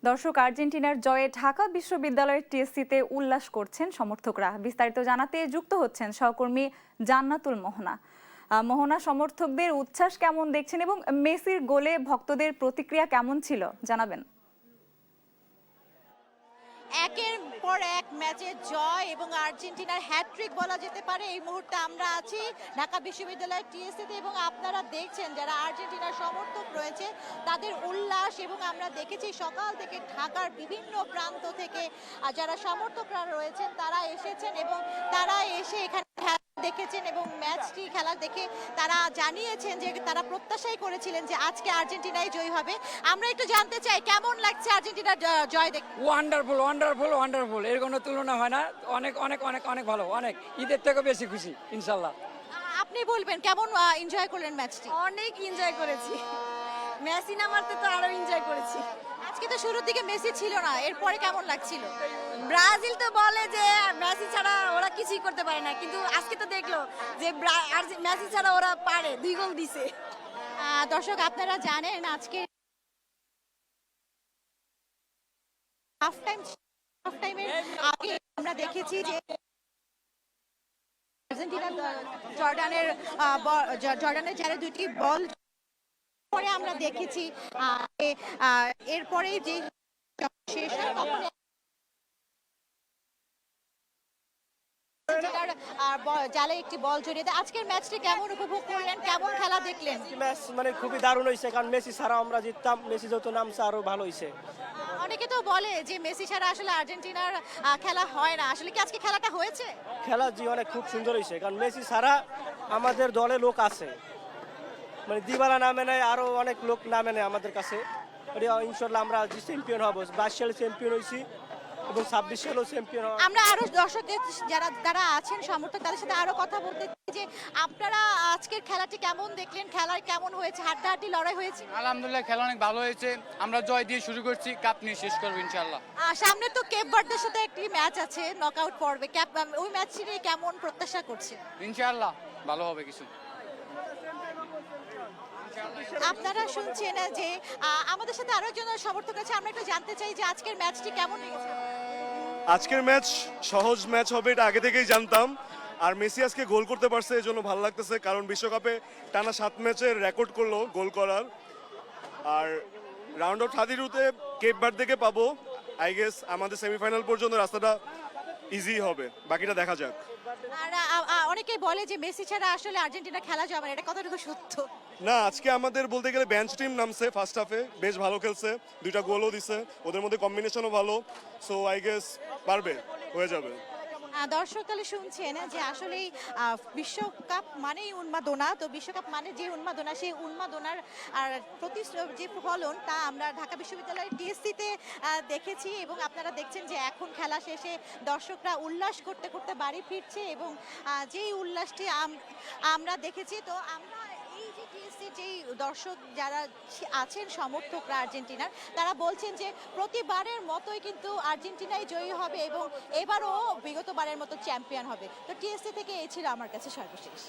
দর্শক, আর্জেন্টিনার জয়ে ঢাকা বিশ্ববিদ্যালয়ের টিএসসিতে উল্লাস করছেন সমর্থকরা। বিস্তারিত জানাতে যুক্ত হচ্ছেন সহকর্মী জান্নাতুল মোহনা। মোহনা, সমর্থকদের উচ্ছ্বাস কেমন দেখছেন এবং মেসির গোলে ভক্তদের প্রতিক্রিয়া কেমন ছিল জানাবেন। একের পর এক ম্যাচে জয় এবং আর্জেন্টিনার হ্যাট্রিক বলা যেতে পারে। এই মুহূর্তে আমরা আছি ঢাকা বিশ্ববিদ্যালয়ের টিএসসিতে এবং আপনারা দেখছেন যারা আর্জেন্টিনার সমর্থক রয়েছে তাদের উল্লাস, এবং আমরা দেখেছি সকাল থেকে ঢাকার বিভিন্ন প্রান্ত থেকে যারা সমর্থকরা রয়েছেন তারা এসেছেন এবং তারা এসে এখানে দেখেছেন এবং ম্যাচটি খেলা দেখে তারা জানিয়েছেন যে তারা প্রত্যাশাই করেছিলেন যে আজকে আর্জেন্টিনাই জয়ী হবে। আমরা একটু জানতে চাই কেমন লাগছে আর্জেন্টিনার জয় দেখে। ওয়ান্ডারফুল ওয়ান্ডারফুল ওয়ান্ডারফুল, এর কোনো তুলনা হয় না। অনেক অনেক অনেক অনেক ভালো, অনেক ঈদের থেকে বেশি খুশি ইনশাল্লাহ। আপনি বলবেন কেমন এনজয় করলেন ম্যাচটি? অনেক এনজয় করেছি, মেসি না মারতে তো আরো এনজয় করেছি। আজকে তো শুরুর দিকে মেসি ছিল না, এরপরে কেমন লাগছিল? ব্রাজিল তো বলে যে মেসি ছাড়া ওরা কিছুই করতে পারে না, কিন্তু আজকে তো দেখলো যে মেসি ছাড়া ওরা পারে, 2 গোল দিছে। দর্শক, আপনারা জানেন আজকে হাফ টাইমের আগে আমরা দেখেছি যে আর্জেন্টিনা জর্ডানের যারা দুটি বল পরে আমরা দেখেছি এরপরে যে শেষ হয় তখন জালে একটি বল জড়িয়ে দেয়। আজকের ম্যাচটি কেমন উপভোগ করলেন, কেমন খেলা দেখলেন? ম্যাচ মানে খুবই দারুণ হয়েছে, কারণ মেসি ছাড়া আমরা জিততাম, মেসি যত নামছে আরো ভালো হয়েছে। অনেকে তো বলে যে মেসি ছাড়া আসলে আর্জেন্টিনার খেলা হয় না, আসলে কি আজকে খেলাটা হয়েছে? খেলা অনেক খুব সুন্দর হয়েছে, কারণ মেসি ছাড়া আমাদের দলে লোক আছে, মানে দিবালা নামে নেয়, আরো অনেক লোক নামে নেয় আমাদের কাছে। ইনশাল্লাহ আমরা চ্যাম্পিয়ন হবো, 22 সালে চ্যাম্পিয়ন হয়েছি এবং 26 সালেও চ্যাম্পিয়ন হবো। আমরা আরো দর্শকদের যারা আছেন সমর্থক তাদের সাথে আরো কথা বলতে চাই যে আপনারা আজকের খেলাটি কেমন দেখলেন, খেলায় কেমন হয়েছে, হাড্ডাহাড্ডি লড়াই হয়েছে? আলহামদুলিল্লাহ, খেলা অনেক ভালো হয়েছে। আমরা জয় দিয়ে শুরু করছি, কাপ নিয়ে শেষ করবো ইনশাআল্লাহ। সামনে তো কেপ ভার্দের সাথে একটি ম্যাচ আছে নকআউট পর্বে, ওই ম্যাচটি কেমন প্রত্যাশা করছে? ইনশাআল্লাহ ভালো হবে কিছু। আপনারা শুনছেন যে আমাদের সাথে আরো একজন সমর্থক আছে, আমরা একটু জানতে চাই যে আজকের ম্যাচটি কেমন লেগেছে? আজকের ম্যাচ সহজ ম্যাচ হবে, এটা আগে থেকেই জানতাম। আর মেসি আজকে গোল করতে পারছে, এই জন্য ভালো লাগতেছে, কারণ বিশ্বকাপে টানা 7 ম্যাচের রেকর্ড করলো গোল করার। আর রাউন্ড অফ 32-তে কেপ ভার্দেকে পাবো। আই গেস আমাদের সেমিফাইনাল পর্যন্ত রাস্তাটা ইজি হবে, বাকিটা দেখা যাক। আর অনেকেই বলে যে মেসি ছাড়া আসলে আর্জেন্টিনা খেলা যাবে না, এটা কতটুকু সত্য? না, আজকে আমাদের বলতে গেলে বেঞ্চ টিম নামছে ফার্স্ট হাফে, বেশ ভালো খেলছে, 2টা গোলও দিছে, ওদের মধ্যে কম্বিনেশনও ভালো। সো আই গেস পারবে, হয়ে যাবে। দর্শক তাহলে শুনছেন যে আসলেই বিশ্বকাপ মানেই উন্মাদনা, তো বিশ্বকাপ মানে যে উন্মাদনা, সেই উন্মাদনার আর যে ফলন তা আমরা ঢাকা বিশ্ববিদ্যালয়ের টিএসসিতে দেখেছি এবং আপনারা দেখছেন যে এখন খেলা শেষে দর্শকরা উল্লাস করতে করতে বাড়ি ফিরছে এবং যেই উল্লাসটি আমরা দেখেছি। তো আমরা এই যে টিএসসির যেই দর্শক যারা আছেন সমর্থকরা আর্জেন্টিনার, তারা বলছেন যে প্রতিবারের মতোই কিন্তু আর্জেন্টিনাই জয়ী হবে এবং এবারও বিগতবারের মতো চ্যাম্পিয়ন হবে। তো টিএসসি থেকে এই ছিল আমার কাছে সর্বশেষ।